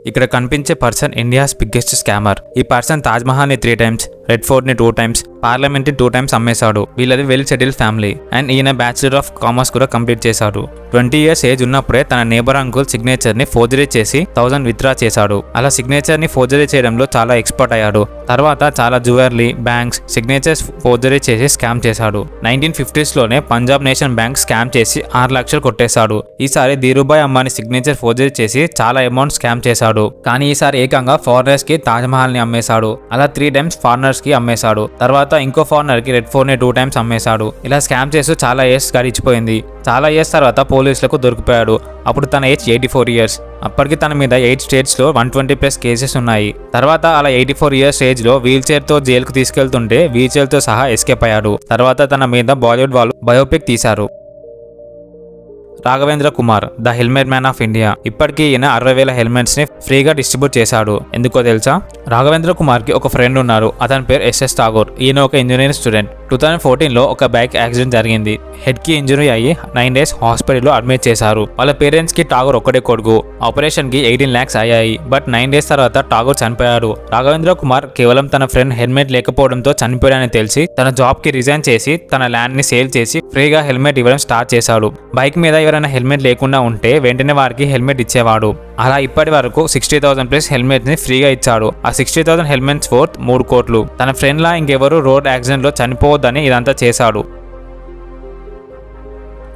ఇక్కడ కనిపించే person India's biggest scammer. ఈ పర్సన్ తాజ్మహల్ ని 3 times, రెడ్ ఫోర్ట్ ని 2 times, పార్లమెంట్ ని 2 times అమ్మేశాడు. వీళ్ళది వెల్ సెటిల్ ఫ్యామిలీ అండ్ ఈయన బ్యాచిలర్ ఆఫ్ కామర్స్ కూడా కంప్లీట్ చేశాడు. 20 years ఏజ్ ఉన్నప్పుడే తన నేబర్ అంకుల్ సిగ్నేచర్ ని ఫోర్జరీ చేసి 1000 విత్డ్రా చేశాడు. అలా సిగ్నేచర్ ని ఫోర్జరీ చేయడంలో చాలా ఎక్స్పర్ట్ అయ్యాడు. తర్వాత చాలా జ్యువెలరీ, బ్యాంక్స్ సిగ్నేచర్స్ ఫోర్జరీ చేసి స్కామ్ చేశాడు. 1950s లోనే పంజాబ్ నేషన్ బ్యాంక్ స్కామ్ చేసి 6 లక్షలు కొట్టేశాడు. ఈసారి ధీరుభాయ్ అంబానీ సిగ్నేచర్ ఫోర్జరీ చేసి చాలా అమౌంట్ స్కామ్ చేశాడు. కానీ ఈసారి ఏకంగా ఫారినర్స్ కి తాజ్మహల్ ని అమ్మేశాడు. అలా 3 times ఫారినర్స్ కి అమ్మేశాడు. తర్వాత ఇంకో ఫారినర్ కి రెడ్ ఫోర్ట్ ని 2 times అమ్మేశాడు. ఇలా స్కామ్ చేస్తూ చాలా ఇయర్స్ గడిచిపోయింది. చాలా ఇయర్స్ తర్వాత పోలీసులకు దొరికిపోయాడు. అప్పుడు తన ఏజ్ 84 years. అప్పటికి తన మీద 8 states లో 120+ కేసెస్ ఉన్నాయి. తర్వాత అలా 84 years ఏజ్ లో వీల్ చైర్ తో జైలుకు తీసుకెళ్తుంటే వీల్ చైర్ తో సహా ఎస్కేప్ అయ్యాడు. తర్వాత తన మీద బాలీవుడ్ వాళ్ళు బయోపిక్ తీశారు. Raghavendra Kumar, the helmet man of India. ఇప్పటికీ ఈయన 60,000 హెల్మెట్స్ ని ఫ్రీగా డిస్ట్రిబ్యూట్ చేశాడు. ఎందుకో తెలుసా? రాఘవేంద్ర కుమార్ కి ఒక ఫ్రెండ్ ఉన్నారు. అతని పేరు SS ఠాగూర్. ఈయన ఒక ఇంజనీరింగ్ స్టూడెంట్. 2014 లో ఒక బైక్ యాక్సిడెంట్ జరిగింది. హెడ్ కి ఇంజరీ అయ్యి 9 days హాస్పిటల్లో అడ్మిట్ చేశారు. వాళ్ళ పేరెంట్స్ కి ఠాగూర్ ఒక్కడే కొడుకు. ఆపరేషన్ కి 18 lakhs అయ్యాయి. బట్ 9 days తర్వాత ఠాగూర్ చనిపోయాడు. రాఘవేంద్ర కుమార్ కేవలం తన ఫ్రెండ్ హెల్మెట్ లేకపోవడంతో చనిపోయాడని తెలిసి తన జాబ్ కి రిజైన్ చేసి తన ల్యాండ్ ని సేల్ చేసి ఫ్రీగా హెల్మెట్ ఇవ్వడం స్టార్ట్ చేశాడు. బైక్ మీద ఎవరైనా హెల్మెట్ లేకుండా ఉంటే వెంటనే వారికి హెల్మెట్ ఇచ్చేవాడు. అలా ఇప్పటి వరకు 60,000+ హెల్మెట్ ని ఫ్రీగా ఇచ్చాడు. ఆ 60,000 హెల్మెట్స్ వర్త్ 3 కోట్లు. తన ఫ్రెండ్ లా ఇంకెవరు రోడ్ యాక్సిడెంట్ లో చనిపోవద్దని ఇదంతా చేశాడు.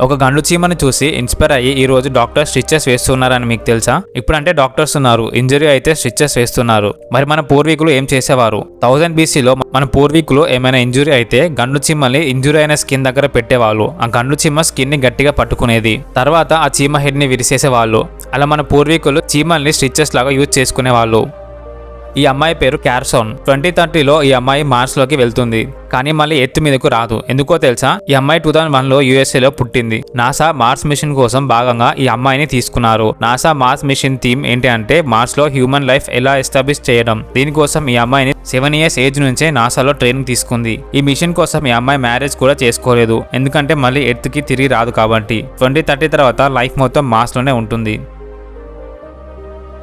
ఒక గండు చీమని చూసి ఇన్స్పైర్ అయ్యి ఈ రోజు డాక్టర్ స్టిచెస్ వేస్తున్నారని మీకు తెలుసా? ఇప్పుడంటే డాక్టర్స్ ఉన్నారు, ఇంజరీ అయితే స్టిచెస్ వేస్తున్నారు. మరి మన పూర్వీకులు ఏం చేసేవారు? 1000 BCలో మన పూర్వీకులు ఏమైనా ఇంజురీ అయితే గండు చీమల్ని ఇంజురీ అయిన స్కిన్ దగ్గర పెట్టేవాళ్ళు. ఆ గండు చీమ స్కిన్ ని గట్టిగా పట్టుకునేది. తర్వాత ఆ చీమ హెడ్ ని విరిసేసేవాళ్ళు. అలా మన పూర్వీకులు చీమల్ని స్టిచెస్ లాగా యూజ్ చేసుకునేవాళ్ళు. ఈ అమ్మాయి పేరు క్యార్సోన్. 2030లో ఈ అమ్మాయి మార్స్ లోకి వెళ్తుంది. కానీ మళ్ళీ ఎత్తు మీదకు రాదు. ఎందుకో తెలుసా? ఈ అమ్మాయి 2001లో USA లో పుట్టింది. నాసా మార్స్ మిషన్ కోసం భాగంగా ఈ అమ్మాయిని తీసుకున్నారు. నాసా మార్స్ మిషన్ థీమ్ ఏంటి అంటే మార్స్ లో హ్యూమన్ లైఫ్ ఎలా ఎస్టాబ్లిష్ చేయడం. దీనికోసం ఈ అమ్మాయిని 7 years ఏజ్ నుంచే నాసాలో ట్రైనింగ్ తీసుకుంది. ఈ మిషన్ కోసం ఈ అమ్మాయి మ్యారేజ్ కూడా చేసుకోలేదు. ఎందుకంటే మళ్ళీ ఎర్త్కి తిరిగి రాదు కాబట్టి. 2030 తర్వాత లైఫ్ మొత్తం మార్స్ లోనే ఉంటుంది.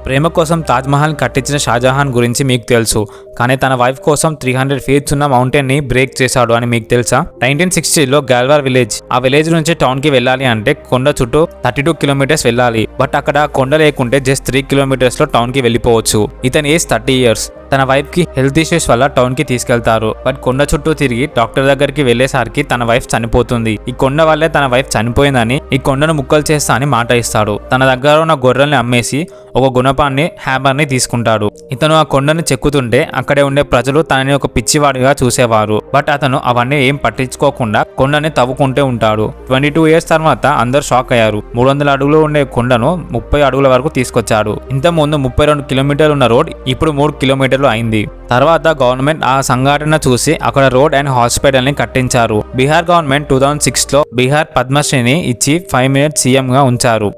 ప్రేమ కోసం తాజ్మహల్ కట్టించిన షాజహాన్ గురించి మీకు తెలుసు. కానీ తన వైఫ్ కోసం 300 feet ఉన్న మౌంటైన్ ని బ్రేక్ చేశాడు అని మీకు తెలుసా? 1960లో గాల్వార్ విలేజ్. ఆ విలేజ్ నుంచి టౌన్ కి వెళ్ళాలి అంటే కొండ చుట్టూ 32 kilometers వెళ్ళాలి. బట్ అక్కడ కొండ లేకుంటే జస్ట్ 3 kilometers లో టౌన్ కి వెళ్ళిపోవచ్చు. ఇతని ఏజ్ 30 years. తన వైఫ్ కి హెల్త్ ఇష్యూస్ వల్ల టౌన్ కి తీసుకెళ్తారు. బట్ కొండ చుట్టూ తిరిగి డాక్టర్ దగ్గరికి వెళ్లేసరికి తన వైఫ్ చనిపోతుంది. ఈ కొండ వల్లే తన వైఫ్ చనిపోయిందని, ఈ కొండను ముక్కలు చేస్తా అని మాట ఇస్తాడు. తన దగ్గర ఉన్న గొర్రెల్ని అమ్మేసి ఒక గుణపాన్ని హ్యామర్ ని తీసుకుంటాడు. ఇతను ఆ కొండను చెక్కుతుంటే అక్కడే ఉండే ప్రజలు తనని ఒక పిచ్చివాడిగా చూసేవారు. బట్ అతను అవన్నీ ఏం పట్టించుకోకుండా కొండని తవ్వుకుంటూ ఉంటాడు. 22 years తర్వాత అందరు షాక్ అయ్యారు. 300 అడుగులు ఉండే కొండను 30 అడుగుల వరకు తీసుకొచ్చాడు. ఇంత ముందు 32 kilometers ఉన్న రోడ్ ఇప్పుడు 3 kilometers అయింది. తర్వాత గవర్నమెంట్ ఆ సంఘటన చూసి అక్కడ రోడ్ అండ్ హాస్పిటల్ ని కట్టించారు. బీహార్ గవర్నమెంట్ 2006లో బీహార్ పద్మశ్రీని ఇచ్చి 5 minutes CM గా ఉంచారు.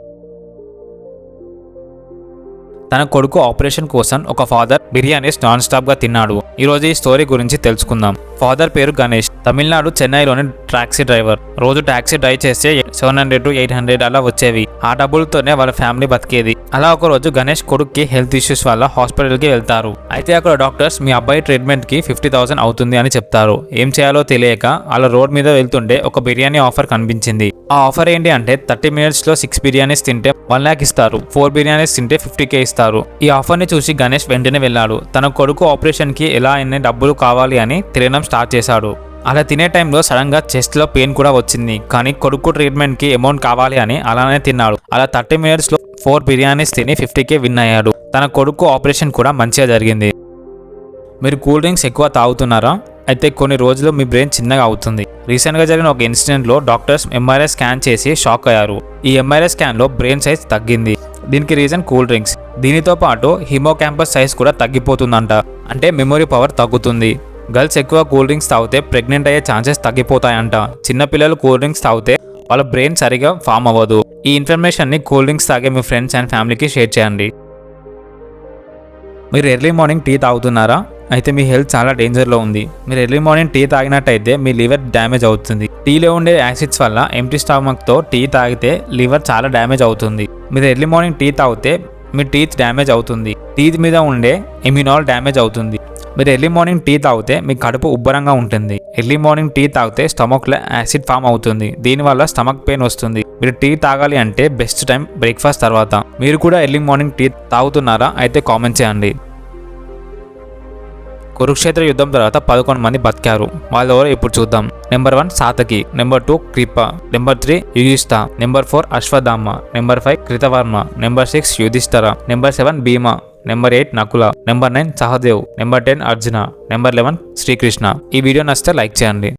తన కొడుకు ఆపరేషన్ కోసం ఒక ఫాదర్ బిర్యానీస్ నాన్ స్టాప్ గా తిన్నాడు. ఈ రోజు ఈ స్టోరీ గురించి తెలుసుకుందాం. ఫాదర్ పేరు గణేష్. తమిళనాడు చెన్నైలోని టాక్సీ డ్రైవర్. రోజు టాక్సీ డ్రైవ్ చేస్తే 700 to 800 అలా వచ్చేవి. ఆ డబ్బులతోనే వాళ్ళ ఫ్యామిలీ బతికేది. అలా ఒక రోజు గణేష్ కొడుక్కి హెల్త్ ఇష్యూస్ వల్ల హాస్పిటల్ కి వెళ్తారు. అయితే అక్కడ డాక్టర్స్ మీ అబ్బాయి ట్రీట్మెంట్ కి 50,000 అవుతుంది అని చెప్తారు. ఏం చేయాలో తెలియక అలా రోడ్ మీద వెళ్తుంటే ఒక బిర్యానీ ఆఫర్ కనిపించింది. ఆ ఆఫర్ ఏంటి అంటే 30 minutes లో 6 బిర్యానీస్ తింటే 1 lakh ఇస్తారు. 4 బిర్యానీస్ తింటే 50K ఇస్తారు. ఈ ఆఫర్ ని చూసి గణేష్ వెంటనే వెళ్ళాడు. తన కొడుకు ఆపరేషన్ కి ఎలా అయినా డబ్బులు కావాలి అని తినడం స్టార్ట్ చేశాడు. అలా తినే టైంలో సడన్ గా చెస్ట్ లో పెయిన్ కూడా వచ్చింది. కానీ కొడుకు ట్రీట్మెంట్ కి అమౌంట్ కావాలి అని అలానే తిన్నాడు. అలా 30 minutes లో 4 బిర్యానీస్ తిని 50K విన్ అయ్యాడు. తన కొడుకు ఆపరేషన్ కూడా మంచిగా జరిగింది. మీరు కూల్ డ్రింక్స్ ఎక్కువ తాగుతున్నారా? అయితే కొన్ని రోజులు మీ బ్రెయిన్ చిన్నగా అవుతుంది. రీసెంట్గా జరిగిన ఒక ఇన్సిడెంట్లో డాక్టర్స్ MRI స్కాన్ చేసి షాక్ అయ్యారు. ఈ MRI స్కాన్లో బ్రెయిన్ సైజ్ తగ్గింది. దీనికి రీజన్ కూల్ డ్రింక్స్. దీనితో పాటు హిమోకాంపస్ సైజ్ కూడా తగ్గిపోతుందంట. అంటే మెమొరీ పవర్ తగ్గుతుంది. గర్ల్స్ ఎక్కువ కూల్ డ్రింక్స్ తాగితే ప్రెగ్నెంట్ అయ్యే ఛాన్సెస్ తగ్గిపోతాయంట. చిన్నపిల్లలు కూల్ డ్రింక్స్ తాగితే వాళ్ళ బ్రెయిన్ సరిగా ఫామ్ అవ్వదు. ఈ ఇన్ఫర్మేషన్ని కూల్ డ్రింక్స్ తాగే మీ ఫ్రెండ్స్ అండ్ ఫ్యామిలీకి షేర్ చేయండి. మీరు ఎర్లీ మార్నింగ్ టీ తాగుతున్నారా? అయితే మీ హెల్త్ చాలా డేంజర్లో ఉంది. మీరు ఎర్లీ మార్నింగ్ టీ తాగినట్టయితే మీ లివర్ డ్యామేజ్ అవుతుంది. టీలో ఉండే యాసిడ్స్ వల్ల ఎంప్టీ స్టమక్తో టీ తాగితే లివర్ చాలా డ్యామేజ్ అవుతుంది. మీరు ఎర్లీ మార్నింగ్ టీ తాగితే మీ టీత్ డ్యామేజ్ అవుతుంది. టీత్ మీద ఉండే ఇమ్యూనాల్ డ్యామేజ్ అవుతుంది. మీరు ఎర్లీ మార్నింగ్ టీ తాగితే మీ కడుపు ఉబ్బరంగా ఉంటుంది. ఎర్లీ మార్నింగ్ టీ తాగితే స్టమక్లో యాసిడ్ ఫామ్ అవుతుంది. దీనివల్ల స్టమక్ పెయిన్ వస్తుంది. మీరు టీ తాగాలి అంటే బెస్ట్ టైం బ్రేక్ఫాస్ట్ తర్వాత. మీరు కూడా ఎర్లీ మార్నింగ్ టీ తాగుతున్నారా? అయితే కామెంట్ చేయండి. కురుక్షేత్ర యుద్ధం తర్వాత 11 మంది బతికారు. వాళ్ళెవరో ఇప్పుడు చూద్దాం. Number 1 Satyaki, number 2 Kripa, number 3 Yudhishtha, number 4 Ashwatthama, number 5 Kritavarma, number 6 Yudhishthira, number 7 Bhima, number 8 Nakula, number 9 Sahadev, number 10 Arjuna, number 11 Srikrishna. ఈ వీడియో నచ్చితే లైక్ చేయండి.